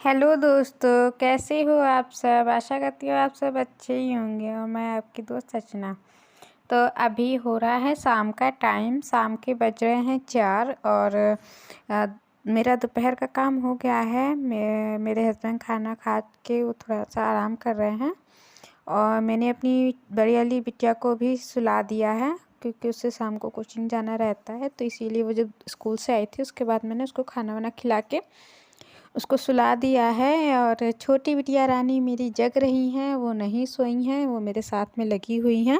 Hello दोस्तों, कैसे हो आप सब। आशा करती हूँ आप सब अच्छे ही होंगे और मैं आपकी दोस्त रचना। तो अभी हो रहा है शाम का टाइम, शाम के बज रहे हैं 4 और मेरा दोपहर का काम हो गया है। मेरे हस्बैंड खाना खा के वो थोड़ा सा आराम कर रहे हैं और मैंने अपनी बड़ी वाली बिटिया को भी सुला दिया है क्योंकि उससे शाम को कोचिंग जाना रहता है। तो इसीलिए वो जब स्कूल से आई थी उसके बाद मैंने उसको खाना वाना खिला के उसको सुला दिया है। और छोटी बिटिया रानी मेरी जग रही हैं, वो नहीं सोई हैं, वो मेरे साथ में लगी हुई हैं।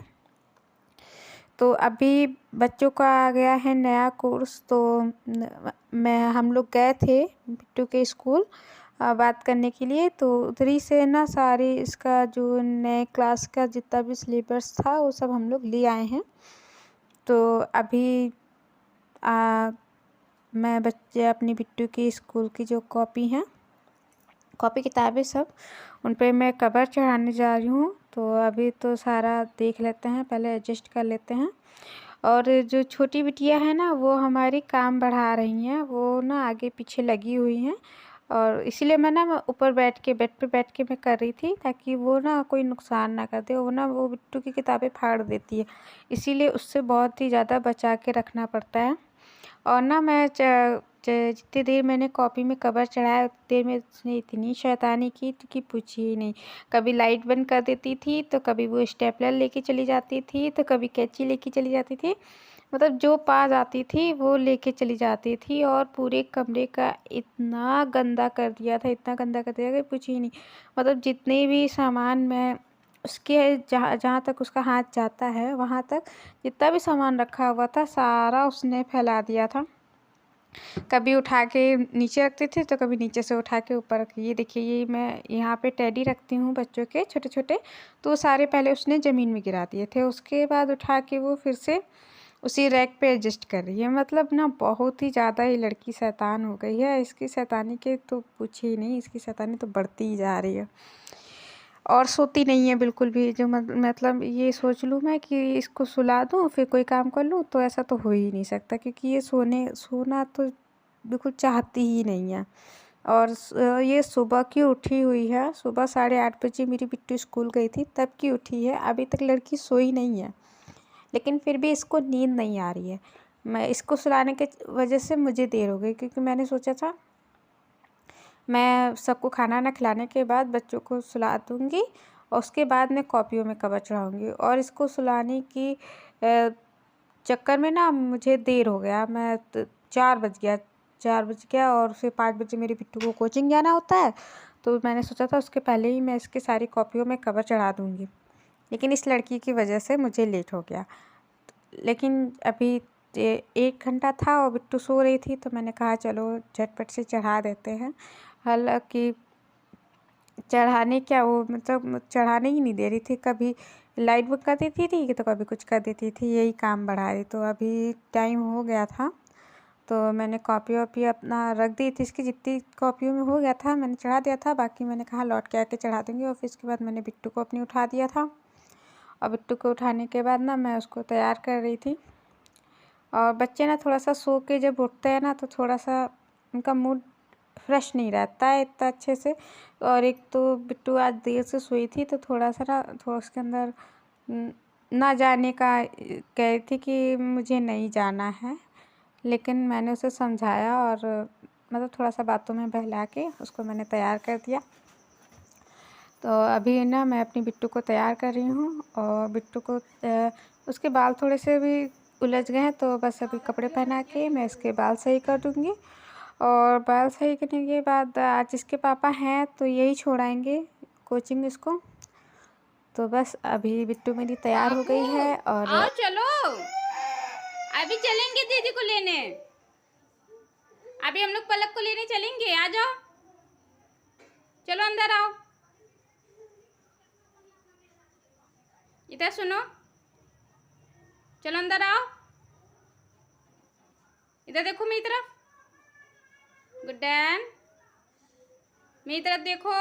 तो अभी बच्चों का आ गया है नया कोर्स, तो हम लोग गए थे बिट्टू के स्कूल बात करने के लिए। तो उधर ही से ना सारी इसका जो नए क्लास का जितना भी सिलेबस था वो सब हम लोग ले आए हैं। तो अभी मैं बच्चे अपनी बिट्टू की स्कूल की जो कॉपी किताबें सब उन पे मैं कवर चढ़ाने जा रही हूँ। तो अभी तो सारा देख लेते हैं, पहले एडजस्ट कर लेते हैं। और जो छोटी बिटिया है ना वो हमारी काम बढ़ा रही हैं, वो ना आगे पीछे लगी हुई हैं। और इसीलिए मैं ऊपर बैठ के बेड पे बैठ के मैं कर रही थी ताकि वो ना कोई नुकसान ना कर दे। वो बिट्टू की किताबें फाड़ देती है, इसीलिए उससे बहुत ही ज़्यादा बचा के रखना पड़ता है। और ना मैं जितनी देर मैंने कॉपी में कवर चढ़ाया उतनी देर में उसने इतनी शैतानी की कि पूछिए ही नहीं। कभी लाइट बंद कर देती थी, तो कभी वो स्टेपलर लेके चली जाती थी, तो कभी कैंची लेके चली जाती थी। मतलब जो पास आती थी वो लेके चली जाती थी और पूरे कमरे का इतना गंदा कर दिया था, इतना गंदा कर दिया कि पूछिए नहीं। मतलब जितने भी सामान मैं उसके जहाँ जहाँ तक उसका हाथ जाता है वहाँ तक जितना भी सामान रखा हुआ था सारा उसने फैला दिया था। कभी उठा के नीचे रखते थे तो कभी नीचे से उठा के ऊपर रखी। ये देखिए, ये मैं यहाँ पे टेडी रखती हूँ बच्चों के छोटे छोटे, तो वो सारे पहले उसने ज़मीन में गिरा दिए थे, उसके बाद उठा के वो फिर से उसी रैक पे एडजस्ट कर रही है। मतलब ना बहुत ही ज़्यादा ये लड़की शैतान हो गई है। इसकी शैतानी के तो पूछे ही नहीं, इसकी शैतानी तो बढ़ती ही जा रही है और सोती नहीं है बिल्कुल भी। जो मतलब ये सोच लूँ मैं कि इसको सुला दूँ फिर कोई काम कर लूँ तो ऐसा तो हो ही नहीं सकता, क्योंकि ये सोना तो बिल्कुल चाहती ही नहीं है। और ये सुबह की उठी हुई है, सुबह 8:30 बजे मेरी बिट्टू स्कूल गई थी तब की उठी है, अभी तक लड़की सोई नहीं है। लेकिन फिर भी इसको नींद नहीं आ रही है। मैं इसको सुलाने के वजह से मुझे देर हो गई, क्योंकि मैंने सोचा था मैं सबको खाना ना खिलाने के बाद बच्चों को सुला दूँगी और उसके बाद मैं कॉपियों में कवर चढ़ाऊँगी। और इसको सुलाने की चक्कर में ना मुझे देर हो गया। 4 बज गया और फिर 5 बजे मेरी बिट्टू को कोचिंग जाना होता है। तो मैंने सोचा था उसके पहले ही मैं इसकी सारी कॉपियों में कवर चढ़ा दूँगी, लेकिन इस लड़की की वजह से मुझे लेट हो गया। लेकिन अभी 1 घंटा था और बिट्टू सो रही थी, तो मैंने कहा चलो झटपट से चढ़ा देते हैं। हालाँकि चढ़ाने क्या, वो मतलब चढ़ाने ही नहीं दे रही थी, कभी लाइट बंद कर देती थी तो कभी कुछ कर देती थी, यही काम बढ़ा रही। तो अभी टाइम हो गया था तो मैंने कॉपी वॉपी अपना रख दी थी, इसकी जितनी कॉपियों में हो गया था मैंने चढ़ा दिया था, बाकी मैंने कहा लौट के आके चढ़ा दूँगी। और फिर इसके बाद मैंने बिट्टू को अपनी उठा दिया था और बिट्टू को उठाने के बाद ना मैं उसको तैयार कर रही थी। और बच्चे ना थोड़ा सा सो के जब उठते हैं ना तो थोड़ा सा उनका मूड फ्रेश नहीं रहता है इतना अच्छे से। और एक तो बिट्टू आज देर से सोई थी तो थोड़ा सा ना थोड़ा उसके अंदर ना जाने का कह रही थी कि मुझे नहीं जाना है। लेकिन मैंने उसे समझाया और मतलब थोड़ा सा बातों में बहला के उसको मैंने तैयार कर दिया। तो अभी ना मैं अपनी बिट्टू को तैयार कर रही हूँ और बिट्टू को उसके बाल थोड़े से भी उलझ गए हैं, तो बस अभी कपड़े पहना के मैं इसके बाल सही कर दूँगी। और बाल सही करने के बाद आज इसके पापा हैं तो यही छोड़ाएंगे कोचिंग इसको। तो बस अभी बिट्टू मेरी तैयार हो गई है और आओ चलो, अभी चलेंगे दीदी को लेने। अभी हम लोग पलक को लेने चलेंगे, आ जाओ, चलो अंदर आओ। इधर सुनो, चलो अंदर आओ, इधर देखो मेरी तरफ, गुड्डन मेरी तरफ देखो।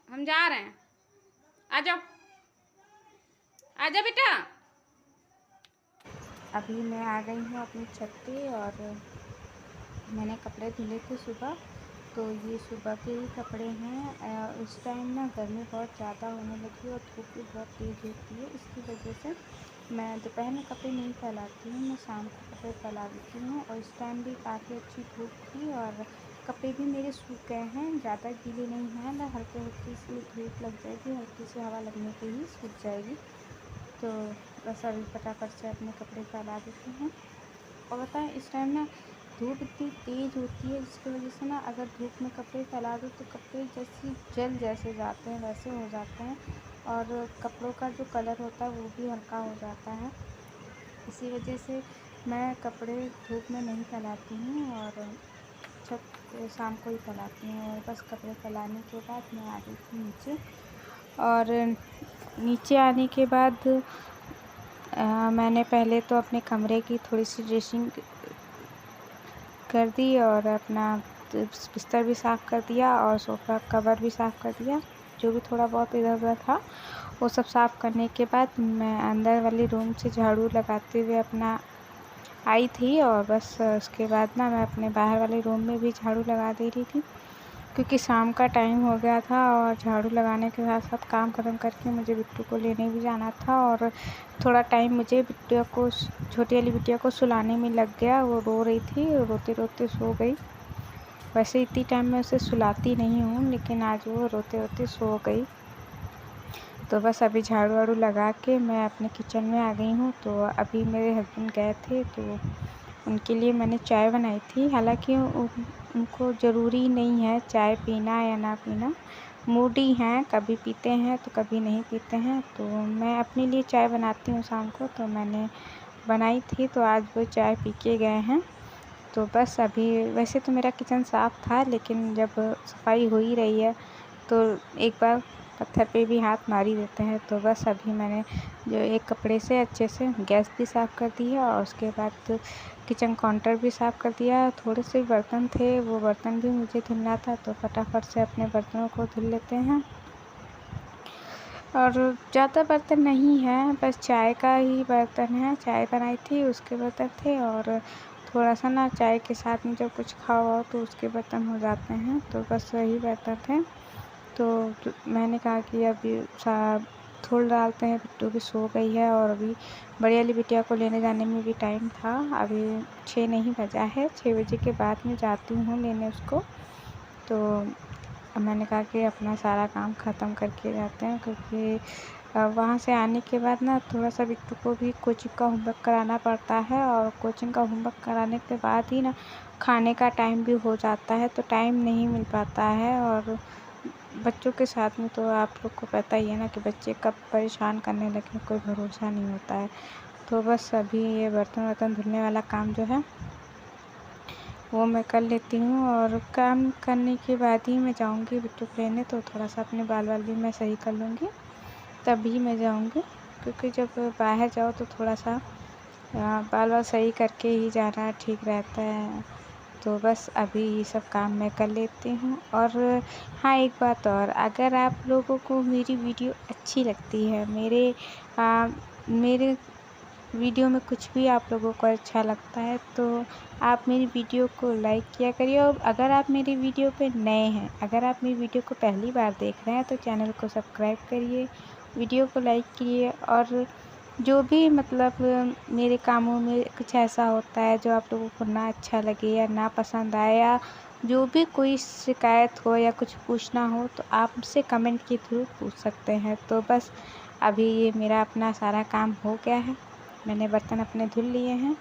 हम जा रहे हैं, आ जाओ, आ जाओ बेटा। अभी मैं आ गई हूँ अपनी छत पे और मैंने कपड़े धुले थे सुबह, तो ये सुबह के ही कपड़े हैं। इस टाइम ना गर्मी बहुत ज़्यादा होने लगी और धूप भी बहुत तेज़ होती है। इसकी वजह से मैं दोपहर में कपड़े नहीं फैलाती हूँ, मैं शाम को कपड़े फैला देती हूँ। और इस टाइम भी काफ़ी अच्छी धूप थी और कपड़े भी मेरे सूख गए हैं, ज़्यादा गीले नहीं हैं। मैं हल्की सी धूप लग जाएगी, हल्की सी हवा लगने पे ही सूख जाएगी। तो बस अभी फटाफट से अपने कपड़े फैला देती हूँ। और बताएं, इस टाइम ना धूप इतनी तेज़ होती है जिसकी वजह से ना अगर धूप में कपड़े फैला दो तो कपड़े जैसे जाते हैं वैसे हो जाते हैं और कपड़ों का जो कलर होता है वो भी हल्का हो जाता है। इसी वजह से मैं कपड़े धूप में नहीं फैलाती हूँ और छत पे शाम को ही फैलाती हूँ। और बस कपड़े फैलाने के बाद मैं आ गई थी नीचे और नीचे आने के बाद मैंने पहले तो अपने कमरे की थोड़ी सी ड्रेसिंग कर दी और अपना बिस्तर भी साफ़ कर दिया और सोफ़ा कवर भी साफ़ कर दिया। जो भी थोड़ा बहुत इधर उधर था वो सब साफ़ करने के बाद मैं अंदर वाली रूम से झाड़ू लगाते हुए अपना आई थी और बस उसके बाद ना मैं अपने बाहर वाले रूम में भी झाड़ू लगा दे रही थी, क्योंकि शाम का टाइम हो गया था और झाड़ू लगाने के साथ साथ काम ख़त्म करके मुझे बिट्टू को लेने भी जाना था। और थोड़ा टाइम मुझे बिट्टिया को, छोटी वाली बिटिया को सुलाने में लग गया। वो रो रही थी, रोते रोते सो गई। वैसे इतनी टाइम में उसे सुलाती नहीं हूँ, लेकिन आज वो रोते रोते सो गई। तो बस अभी झाड़ू वाड़ू लगा के मैं अपने किचन में आ गई हूँ। तो अभी मेरे हस्बैंड गए थे तो उनके लिए मैंने चाय बनाई थी। हालांकि उनको ज़रूरी नहीं है चाय पीना या ना पीना, मूडी हैं, कभी पीते हैं तो कभी नहीं पीते हैं। तो मैं अपने लिए चाय बनाती हूँ शाम को, तो मैंने बनाई थी तो आज वो चाय पी के गए हैं। तो बस अभी वैसे तो मेरा किचन साफ़ था, लेकिन जब सफाई हो ही रही है तो एक बार पत्थर पे भी हाथ मार ही देते हैं। तो बस अभी मैंने जो एक कपड़े से अच्छे से गैस भी साफ़ कर दी है और उसके बाद किचन काउंटर भी साफ़ कर दिया। थोड़े से बर्तन थे, वो बर्तन भी मुझे धुलना था, तो फटाफट से अपने बर्तनों को धुल लेते हैं। और ज़्यादा बर्तन नहीं है, बस चाय का ही बर्तन है, चाय बनाई थी उसके बर्तन थे और थोड़ा सा ना चाय के साथ में जब कुछ खाओ तो उसके बर्तन हो जाते हैं, तो बस वही बर्तन थे। तो मैंने कहा कि अभी धुल डालते हैं, बिट्टू भी सो गई है और अभी बड़ी वाली बिटिया को लेने जाने में भी टाइम था। अभी 6 नहीं बजा है, 6 बजे के बाद में जाती हूँ लेने उसको। तो मैंने कहा कि अपना सारा काम ख़त्म करके जाते हैं, क्योंकि वहाँ से आने के बाद ना थोड़ा सा बिट्टू को भी कोचिंग का होमवर्क कराना पड़ता है और कोचिंग का होमवर्क कराने के बाद ही ना खाने का टाइम भी हो जाता है, तो टाइम नहीं मिल पाता है। और बच्चों के साथ में तो आप लोग को पता ही है ना कि बच्चे कब परेशान करने लगे, कोई भरोसा नहीं होता है। तो बस अभी ये बर्तन वर्तन धुलने वाला काम जो है वो मैं कर लेती हूँ और काम करने के बाद ही मैं जाऊँगी बिट्टू को लेने। तो थोड़ा सा अपने बाल वाल भी मैं सही कर लूँगी, तभी मैं जाऊँगी, क्योंकि जब बाहर जाओ तो थोड़ा सा बाल वाल सही करके ही जाना ठीक रहता है। तो बस अभी ये सब काम मैं कर लेती हूँ। और हाँ, एक बात और, अगर आप लोगों को मेरी वीडियो अच्छी लगती है, मेरे वीडियो में कुछ भी आप लोगों को अच्छा लगता है, तो आप मेरी वीडियो को लाइक किया करिए। और अगर आप मेरी वीडियो पे नए हैं, अगर आप मेरी वीडियो को पहली बार देख रहे हैं, तो चैनल को सब्सक्राइब करिए, वीडियो को लाइक कीजिए। और जो भी मतलब मेरे कामों में कुछ ऐसा होता है जो आप लोगों को ना अच्छा लगे या ना पसंद आए, या जो भी कोई शिकायत हो या कुछ पूछना हो, तो आप मुझसे कमेंट के थ्रू पूछ सकते हैं। तो बस अभी ये मेरा अपना सारा काम हो गया है, मैंने बर्तन अपने धुल लिए हैं।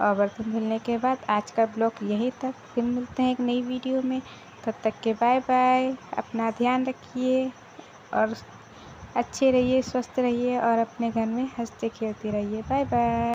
और बर्तन धुलने के बाद आज का ब्लॉग यहीं तक, फिर मिलते हैं एक नई वीडियो में। तब तक के बाय बाय, अपना ध्यान रखिए और अच्छे रहिए, स्वस्थ रहिए और अपने घर में हंसते खेलते रहिए। Bye bye.